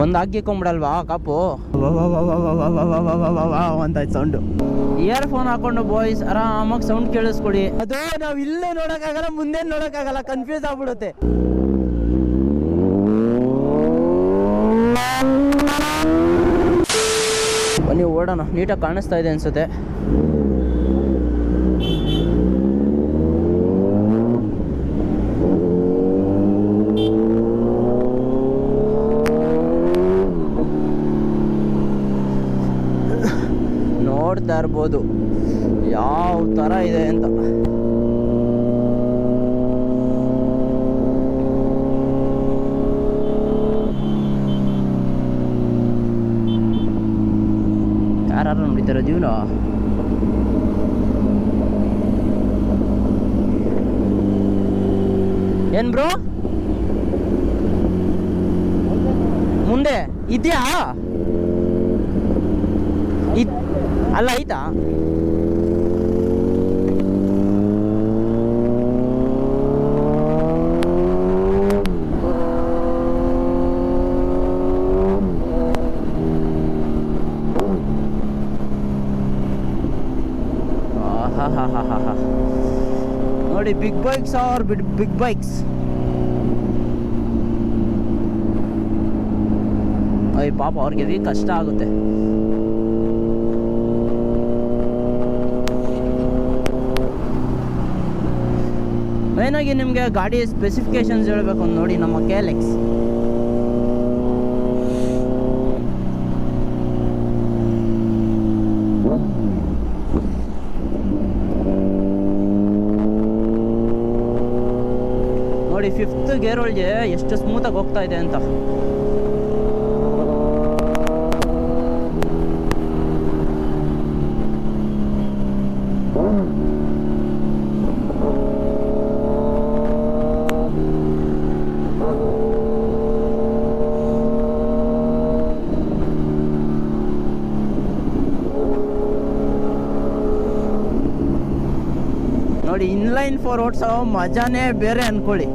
ಒಂದು ಹಾಕಿಕೊಂಬಿಡಲ್ವಾ Kapu ಅಂತಾಯ್ತು sound. Earphone ಹಾಕೊಂಡು boys ಆರಾಮಾಗಿ ಸೌಂಡ್ ಕೇಳಿಸ್ಕೊಡಿ. ಅದು ನಾವು ಇಲ್ಲೇ ನೋಡೋಕ್ಕಾಗಲ್ಲ, ಮುಂದೆ ನೋಡೋಕ್ಕಾಗಲ್ಲ, ಕನ್ಫ್ಯೂಸ್ ಆಗ್ಬಿಡುತ್ತೆ. ಬನ್ನಿ ಓಡೋಣ, ನೀಟಾಗಿ ಕಾಣಿಸ್ತಾ ಇದೆ ಅನ್ಸುತ್ತೆ. ನೋಡ್ತಾ ಇರ್ಬೋದು ಯಾವ ಥರ ಇದೆ ಅಂತ. ಯಾರು ನೋಡಿತಾರ ಜೀವನ. ಏನ್ ಬ್ರೋ ಮುಂದೆ ಇದೆಯಾ? ಅಲ್ಲ ಆಯ್ತಾ? ನೋಡಿ big bikes are big bikes. ಅಯ್ಯ ಪಾಪ ಅವ್ರಿಗೆ ಕಷ್ಟ ಆಗುತ್ತೆ. ಮೇನಾಗಿ ನಿಮಗೆ ಗಾಡಿ ಸ್ಪೆಸಿಫಿಕೇಶನ್ಸ್ ಹೇಳಬೇಕು ನೋಡಿ, ನಮ್ಮ KLX ನೋಡಿ 5th ಗೇರ್ ಒಳಗೆ ಎಷ್ಟು ಸ್ಮೂತಾಗಿ ಹೋಗ್ತಾ ಇದೆ ಅಂತ. ನೋಡಿ ಇನ್ಲೈನ್ 4 ಓಡಿಸೋ ಮಜಾನೇ ಬೇರೆ ಅನ್ಕೊಳ್ಳಿ.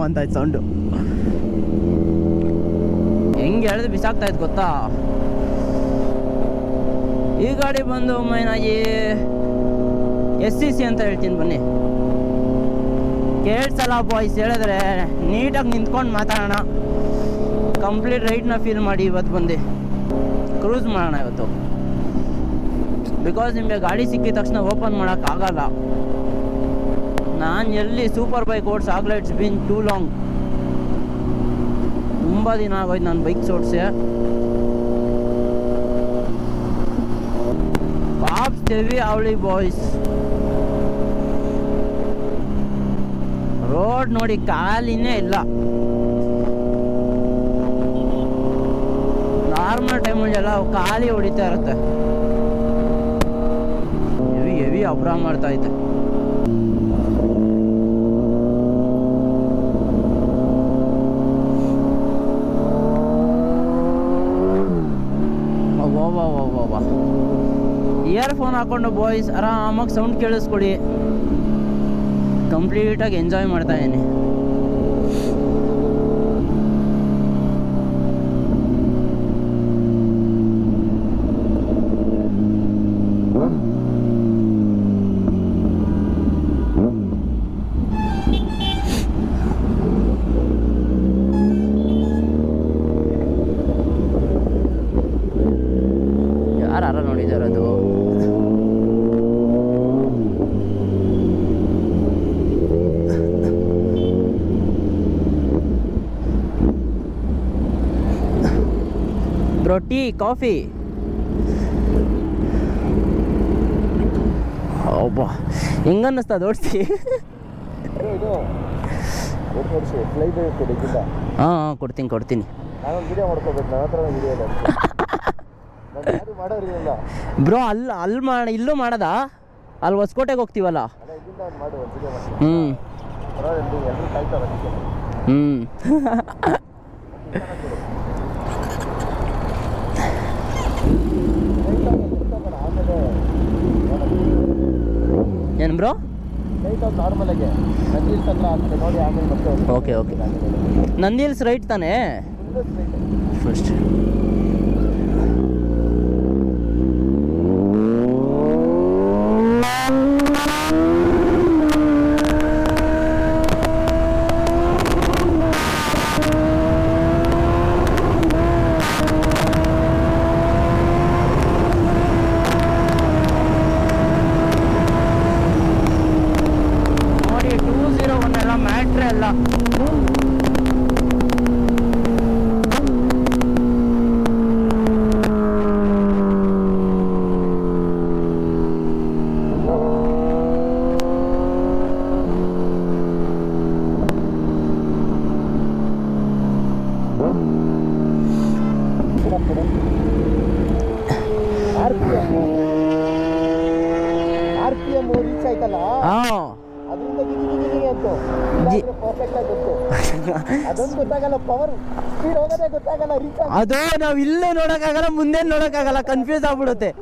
ಅಂತಾಯ್ತು ಸೌಂಡು. ಹೆಂಗೆ ಹೇಳಿದ್ರೆ ಬಿಸಾಕ್ತಾ ಇತ್ತು ಗೊತ್ತಾ. ಈ ಗಾಡಿ ಬಂದು ಮೈನಾಗಿ SCC ಅಂತ ಹೇಳ್ತೀನಿ ಬನ್ನಿ. ಕೇಳಿಸಲ್ಲ ಬಾಯ್ಸ್ ಹೇಳಿದ್ರೆ ನೀಟಾಗಿ ನಿಂತ್ಕೊಂಡು ಮಾತಾಡೋಣ. ಕಂಪ್ಲೀಟ್ ರೈಡ್ನ ಫೀಲ್ ಮಾಡಿ ಇವತ್ತು ಬಂದು ಕ್ರೂಸ್ ಮಾಡೋಣ ಇವತ್ತು. ಬಿಕಾಸ್ ನಿಮಗೆ ಗಾಡಿ ಸಿಕ್ಕಿದ ತಕ್ಷಣ ಓಪನ್ ಮಾಡೋಕ್ಕಾಗಲ್ಲ. ನಾನು ಎಲ್ಲಿ ಸೂಪರ್ ಬೈಕ್ ಓಡಿಸಾಗಲೇ ಇಟ್ಸ್ ಬಿನ್ ಟೂ ಲಾಂಗ್. ತುಂಬ ದಿನ ಆಗೋಯ್ತು ನಾನು ಬೈಕ್ಸ್ ಓಡಿಸಿ. ಪಾಪ್ಸ್ ಹೆವಿ ಅವಳಿ ಬಾಯ್ಸ್. ರೋಡ್ ನೋಡಿ ಖಾಲಿನೇ ಇಲ್ಲ. ನಾರ್ಮಲ್ ಟೈಮಲ್ಲೆಲ್ಲ ಖಾಲಿ ಹೊಡಿತಾ ಇರುತ್ತೆ. ಹೆವಿ ಹೆವಿ ಅಬ್ರಾ ಮಾಡ್ತಾ ಐತೆ. ಇಯರ್ಫೋನ್ ಹಾಕೊಂಡು ಬಾಯ್ಸ್ ಆರಾಮಾಗಿ ಸೌಂಡ್ ಕೇಳಿಸ್ಕೊಡಿ. ಕಂಪ್ಲೀಟಾಗಿ ಎಂಜಾಯ್ ಮಾಡ್ತಾ ಇದ್ದೀನಿ. ಯಾರು ನೋಡಿದಾರದು? ಟೀ ಕಾಫಿ ಒಬ್ಬ ಹೆಂಗನ್ನಿಸ್ತಾ ಓಡಿಸಿ? ಹಾಂ ಕೊಡ್ತೀನಿ. ಬ್ರೋ ಅಲ್ಲಿ ಇಲ್ಲೂ ಮಾಡೋದಾ? ಅಲ್ಲಿ ಹೊಸಕೋಟೆಗೆ ಹೋಗ್ತೀವಲ್ಲ. ಬ್ರೋ? ರೈಟ್ ಒಂದು ನಾರ್ಮಲಾಗೆ ನಂದಿ ಹಿಲ್ಸ್ ಹತ್ರ ಆಗ್ತದೆ ನೋಡಿ, ಆಮೇಲೆ ಮತ್ತೆ okay okay. Nandi hills right ತಾನೇ ಫಸ್ಟ್? ನೋಡಿ 201 ಎಲ್ಲ ಮ್ಯಾಟ್ರೆ ಅಲ್ಲ. RPM ರೀಚ್ ಆಯ್ತಲ್ಲ, ಹಾಂ ಅದರಿಂದ ಅಂತೂ ಪರ್ಫೆಕ್ಟ್ ಆಗಿ ಗೊತ್ತು. ಅದೊಂದು ಗೊತ್ತಾಗಲ್ಲ, ಪವರ್ ಸ್ಪೀಡ್ ಹೋಗೋದೇ ಗೊತ್ತಾಗಲ್ಲ, ರೀಚ್ ಅದು ನಾವು ಇಲ್ಲೇ ನೋಡೋಕ್ಕಾಗಲ್ಲ, ಮುಂದೆ ನೋಡೋಕ್ಕಾಗಲ್ಲ, ಕನ್ಫ್ಯೂಸ್ ಆಗ್ಬಿಡುತ್ತೆ.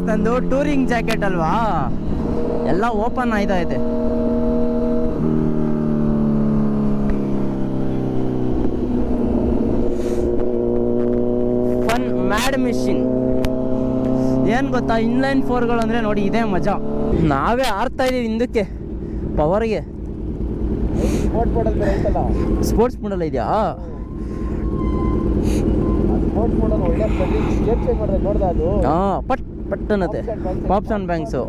ನಂದು ಟೂರಿಂಗ್ ಜಾಕೆಟ್ ಅಲ್ವಾ, ಎಲ್ಲ ಓಪನ್ ಆಯ್ತಾ ಇದೆ. ಫನ್ ಮ್ಯಾಡ್ ಮಿಷಿನ್ ಏನು ಗೊತ್ತಾ, ಇನ್ಲೈನ್ 4ಗಳು ಅಂದರೆ ನೋಡಿ ಇದೇ ಮಜಾ. ನಾವೇ ಆರ್ತಾ ಇದೀವಿ ಹಿಂದಕ್ಕೆ ಪವರ್ಗೆ. ಸ್ಪೋರ್ಟ್ಸ್ ಮಾಡಲ್ ಇದೆಯಾ? ಸ್ಪೋರ್ಟ್ಸ್ ಮಾಡಲ್ ಒಳ್ಳೆ ನೋಡ್ದ ಅದು. ಹಾಂ, ಪಟ್ ಅನ್ನತ್ತೆ. Pops and banks.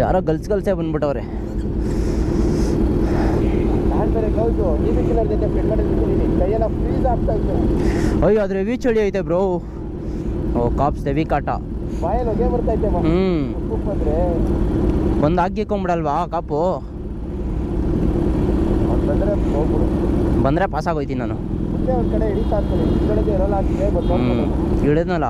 ಯಾರೋ ಗಲ್ಸೇ ಬಂದ್ಬಿಟ್ಟವ್ರೆ. ಅಯ್ಯೋ ಅದ್ರ ಹೆವಿ ಚಳಿ ಐತೆ ಬ್ರೋ. ಓ ಕಾಪ್ಸ್ ಹೆವಿ ಕಾಟ. ಒಂದು ಹಾಕಿಕೊಂಬಿಡಲ್ವಾ ಕಾಪು? ಬಂದರೆ ಪಾಸ್ ಆಗೋಯ್ತೀನಿ ನಾನು. ಹಿಡಿದ್ನಲ್ಲ.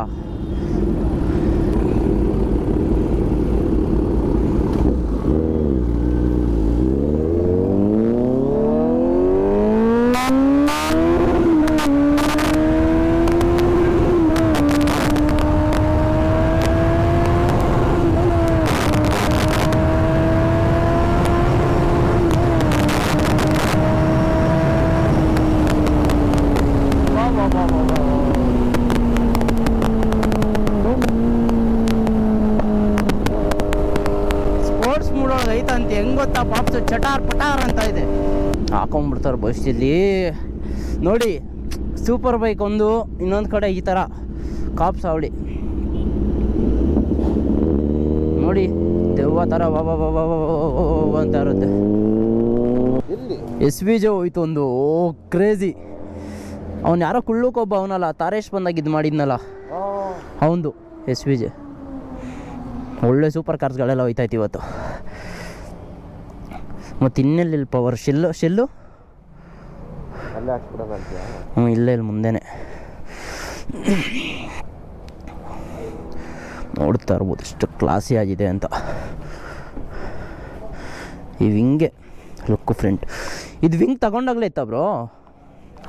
ಸ್ಪೋರ್ಟ್ಸ್ ಮೂಡೋಳಗೆ ಐತಂತೆ. ಹೆಂಗೆ ಗೊತ್ತಾ, ಪಾಪ್ಸು ಚಟಾರ್ ಪಟಾರ್ ಅಂತ ಇದೆ, ಹಾಕೊಂಡ್ಬಿಡ್ತಾರೆ ಬಸ್ಸಲ್ಲಿ. ನೋಡಿ ಸೂಪರ್ ಬೈಕ್ ಒಂದು, ಇನ್ನೊಂದು ಕಡೆ ಈ ಥರ ಕಾಪ್ಸ್ ಅವಳಿ ನೋಡಿ, ದೆವ್ವ ಥರ ಅಂತ ಇರುತ್ತೆ. SVJ ಹೋಯ್ತು ಒಂದು. ಓ ಕ್ರೇಜಿ. ಅವ್ನು ಯಾರೋ ಕುಳ್ಳಕ್ಕೊಬ್ಬ ಅವನಲ್ಲ, ತಾರೇಶ್ ಬಂದಾಗ ಇದು ಮಾಡಿದ್ನಲ್ಲ ಅವನದು SVJ. ಒಳ್ಳೆ ಸೂಪರ್ ಕಾರ್ಸ್ಗಳೆಲ್ಲ ಹೋಯ್ತಾಯ್ತು ಇವತ್ತು. ಮತ್ತು ಇನ್ನೆಲ್ಲಿ ಪವರ್ ಶೆಲ್ಲು ಹ್ಞೂ ಇಲ್ಲೇ ಇಲ್ಲಿ ಮುಂದೆನೆ ನೋಡ್ತಾ ಇರ್ಬೋದು ಎಷ್ಟು ಕ್ಲಾಸಿ ಆಗಿದೆ ಅಂತ. ಈ ವಿಂಗೆ ಲುಕ್ಕು ಫ್ರಂಟ್, ಇದು ವಿಂಗ್ ತಗೊಂಡಾಗಲೇ ಇತ್ತ ಬ್ರೋ,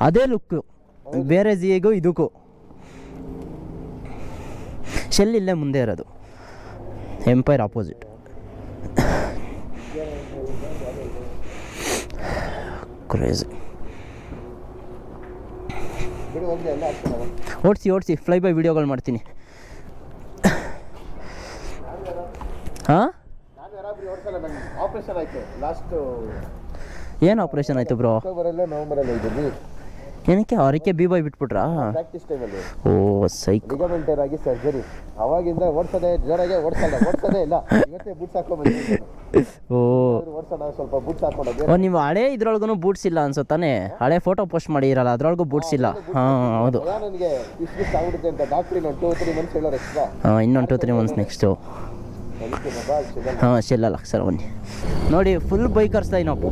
ಅದೇ ಲುಕ್ಕು ಬೇರೆ ಜಿಗೂ ಇದಕ್ಕೂ. ಶೆಲ್ ಇಲ್ಲೇ ಮುಂದೆ ಇರೋದು, ಎಂಪೈರ್ ಆಪೋಸಿಟ್. ಕ್ರೇಜಿ. ಓಡಿಸಿ ಫ್ಲೈ ಬೈ ವಿಡಿಯೋಗಳು ಮಾಡ್ತೀನಿ. ಹಾಂ, ಏನು ಆಪ್ರೇಷನ್ ಆಯಿತು ಬ್ರೋ? ಏನಕ್ಕೆ ಅವರಿಗೆ ಬಿ ಬೈ ಬಿಟ್ಬಿಟ್ರಾ? ಓ ಸೈಕ್. ಲಿಗಮೆಂಟರ್ ಆಗಿ ಸರ್ಜರಿ, ಅವಾಗಿಂದ ಓಡಿಸೋದೇ ಜೋರಾಗಿ ಓಡಿಸೋದೇ ಇಲ್ಲ. ಇವತ್ತೇ ಬೂಟ್ಸ್ ಹಾಕೊಂಡು ಬಂದಿದ್ದೀನಿ. ಓ ಓಡಿಸೋಣ ಸ್ವಲ್ಪ ಬೂಟ್ಸ್ ಹಾಕೊಂಡು. ನೀವು ಹಳೆ ಇದ್ರೊಳಗೂ ಬೂಟ್ಸ್ ಇಲ್ಲ ಅನ್ಸುತ್ತಾನೆ, ಹಳೆ ಫೋಟೋ ಪೋಸ್ಟ್ ಮಾಡಿರಲ್ಲ ಅದ್ರೊಳಗೂ ಬೂಟ್ಸ್ ಇಲ್ಲ. ಹಾಂ ಹೌದು, ನನಗೆ ಇಷ್ಟು ಆಗ್ಬಿಡುತ್ತೆ ಅಂತ ಡಾಕ್ಟ್ರಿ ನಾನು 2-3 ಮಂತ್ಸ್ ಹೇಳೋರು ಎಕ್ಸ್ಟ್ರಾ. ಹಾಂ, ಇನ್ನೊಂದು 2-3 ಮಂತ್ಸ್ ನೆಕ್ಸ್ಟು. ಹಾಂ ಶೆಲ್ಲಲ್ಲ ಸರ್ ಬನ್ನಿ ನೋಡಿ, ಫುಲ್ ಬೈಕರ್ಸ್ತಾ ನಾವು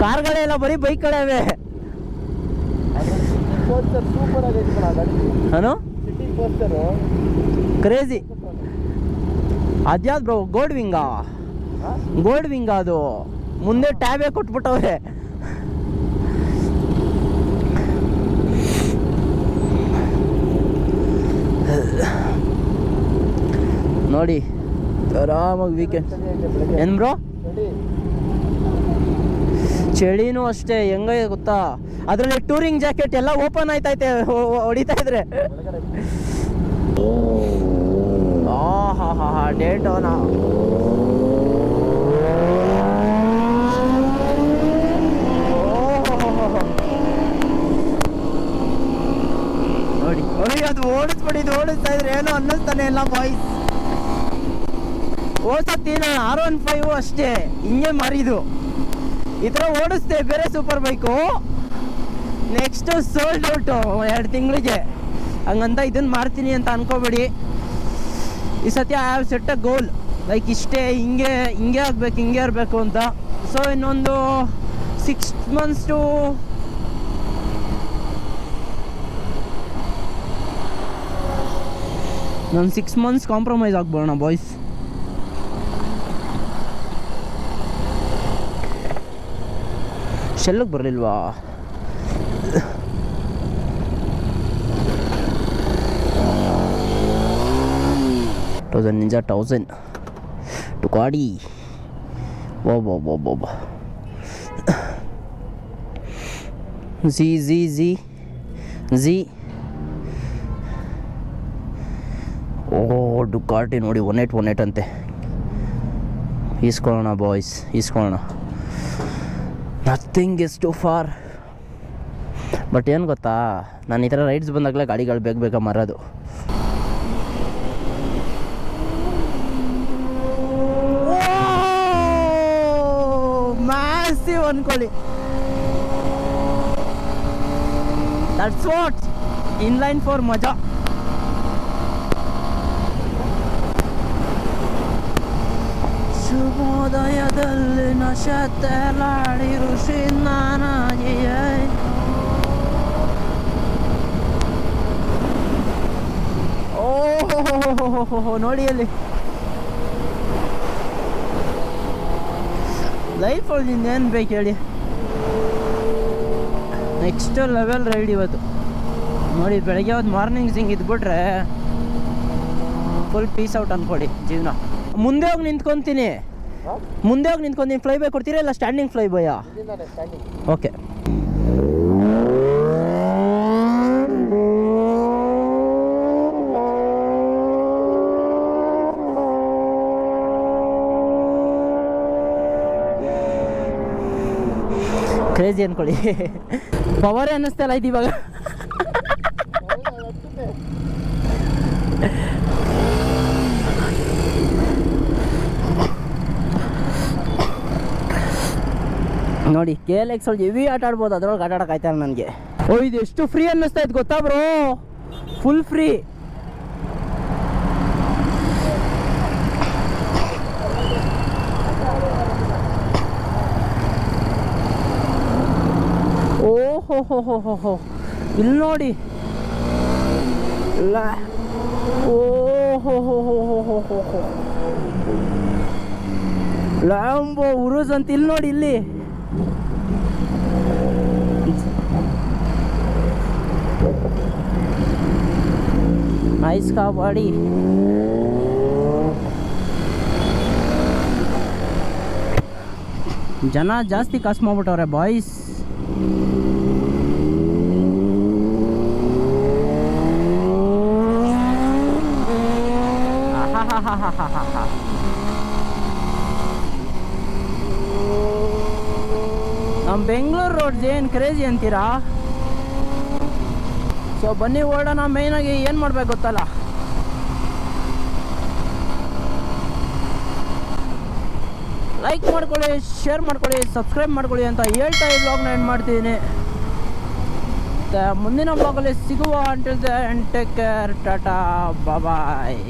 ಕಾರ್ಗಳೆಲ್ಲ ಬರೀ ಬೈಕ್ಗಳವೆ. ಪೋಸ್ಟರ್ ಸೂಪರ್ ಆಗೈತೆ ಕಣ ಗಾಡಿ. ನಾನು ಸಿಟಿ ಪೋಸ್ಟರು ಕ್ರೇಜಿ. ಅದ್ಯಾವ್ದು ಬ್ರೋ, ಗೋಲ್ಡ್ ವಿಂಗಾ? ಗೋಲ್ಡ್ ವಿಂಗ್ ಅದು, ಮುಂದೆ ಟ್ಯಾಬೇ ಕೊಟ್ಬಿಟ್ಟವ್ರೆ. ನೋಡಿ ಆರಾಮಾಗಿ ವೀಕೆಂಡ್. ಏನು ಬ್ರೋ? ಚಳಿನೂ ಅಷ್ಟೇ ಹೆಂಗೈತೆ ಗೊತ್ತಾ, ಅದರಲ್ಲಿ ಟೂರಿಂಗ್ ಜಾಕೆಟ್ ಎಲ್ಲ ಓಪನ್ ಆಯ್ತೈತೆ ಹೊಡಿತಾ ಇದ್ರೆ. ಹಾ ಹಾ ಹಾ ಡೇಟೋನಾ. ನೋಡಿ ನೋಡಿ ಅದು ಓಡಿಸ್ಬಿಡಿ, ಇದು ಓಡಿಸ್ತಾ ಇದ್ರೆ ಏನೋ ಅನ್ನಿಸ್ತಾನೆ ಇಲ್ಲ ಬಾಯ್ಸ್. ಓಡ್ಸತ್ತಿ ನಾನು R15 ಅಷ್ಟೇ ಹಿಂಗೆ ಮಾರಿದು, ಈ ಥರ ಓಡಿಸ್ತೆ ಬೇರೆ super bike. Next sold out 2 ತಿಂಗಳಿಗೆ, ಹಂಗಂತ ಇದನ್ನು ಮಾಡ್ತೀನಿ ಅಂತ ಅನ್ಕೋಬೇಡಿ. ಈ ಸತಿ I have set a goal, like ಇಷ್ಟೇ, ಹಿಂಗೆ ಆಗಬೇಕು, ಹಿಂಗೆ ಇರಬೇಕು ಅಂತ. ಸೊ ಇನ್ನೊಂದು 6 months ಟು ನಾನು 6 months ಕಾಂಪ್ರಮೈಸ್ ಆಗ್ಬೋಣ ಬಾಯ್ಸ್. ಶೆಲ್ಲಿಗೆ ಬರಲಿಲ್ವಾ? Ninja 1000 Ducati. Wow. Z. ಓ ಡುಕಾಟಿ ನೋಡಿ 1818 ಅಂತೆ. ಈಸ್ಕೊಳ್ಳೋಣ ಬಾಯ್ಸ್, ಈಸ್ಕೊಳ್ಳೋಣ. Nothing is too far. But ಏನು ಗೊತ್ತಾ, ನಾನು ಈ ಥರ ರೈಡ್ಸ್ ಬಂದಾಗಲೇ ಗಾಡಿಗಳು ಬೇಗ ಮಾರೋದು. ಮ್ಯಾಸಿವ್ ಅನ್ಕೊಳ್ಳಿ. ದಟ್ಸ್ ವಾಟ್ ಇನ್ಲೈನ್ ಫಾರ್ ಮಜಾ. ಶುಭೋದಯದಲ್ಲಿ ನಶತೆಲಾಡಿರು ಸಿನ್ನಾನಾಗಿಯ. ಓಹೋ ನೋಡಿ ಅಲ್ಲಿ ಲೈಫಲ್ಲಿ ಇನ್ನೇನು ಬೇಕು ಹೇಳಿ. ನೆಕ್ಸ್ಟ್ ಲೆವೆಲ್ ರೈಡ್ ಇವತ್ತು ನೋಡಿ. ಬೆಳಗ್ಗೆ ಒಂದು ಮಾರ್ನಿಂಗ್ಸ್ ಹಿಂಗೆ ಇದ್ಬಿಟ್ರೆ ಫುಲ್ ಪೀಸ್ ಔಟ್ ಅಂದ್ಕೊಡಿ ಜೀವನ. ಮುಂದೆ ಹೋಗಿ ನಿಂತ್ಕೊತೀನಿ, ಫ್ಲೈ ಬೈ ಕೊಡ್ತೀರಾ ಇಲ್ಲ ಸ್ಟ್ಯಾಂಡಿಂಗ್ ಫ್ಲೈ ಬೈಯಾ? ಓಕೆ. ಕ್ರೇಜಿ ಅನ್ಕೊಳ್ಳಿ. ಪವರೇ ಅನ್ನಿಸ್ತಾ ಇಲ್ಲ ಇದು ಇವಾಗ. ನೋಡಿ KLX ಅಲ್ಲಿ ಹೆವಿ ಆಟ ಆಡ್ಬೋದು, ಅದ್ರೊಳಗೆ ಆಟ ಆಡೋಕೆ ಆಯ್ತಾರ ನನಗೆ. ಓ ಇದು ಎಷ್ಟು ಫ್ರೀ ಅನ್ನಿಸ್ತಾ ಇತ್ತು ಗೊತ್ತಾ ಬ್ರೋ, ಫುಲ್ ಫ್ರೀ. ಓಹೋ ಇಲ್ಲಿ ನೋಡಿ. ಓಹೋ ಲ್ಯಾಂಬೋ ಉರುಸ್ ಅಂತ ಇಲ್ಲಿ ನೋಡಿ. ಇಲ್ಲಿ ನೈಸ್ ಕಾಪಾಡಿ. ಜನ ಜಾಸ್ತಿ ಕಾಸು ಮಾಡ್ಬಿಟ್ಟವ್ರೆ ಬಾಯ್ಸ್. ನಮ್ಮ ಬೆಂಗಳೂರು ರೋಡ್ಸ್ ಏನು ಕ್ರೇಜಿ ಅಂತೀರಾ? ಸೊ ಬನ್ನಿ ಓಡೋಣ. ಮೇಯ್ನಾಗಿ ಏನು ಮಾಡ್ಬೇಕು ಗೊತ್ತಲ್ಲ, ಲೈಕ್ ಮಾಡ್ಕೊಳ್ಳಿ, ಶೇರ್ ಮಾಡ್ಕೊಳ್ಳಿ, ಸಬ್ಸ್ಕ್ರೈಬ್ ಮಾಡ್ಕೊಳ್ಳಿ ಅಂತ ಹೇಳ್ತಾ ಈ ಬ್ಲಾಗ್ನ ಎಂಡ್ ಮಾಡ್ತಿದ್ದೀನಿ. ಮುಂದಿನ ಬ್ಲಾಗಲ್ಲಿ ಸಿಗುವ. Until then take care, tata, ಬಾಯ್.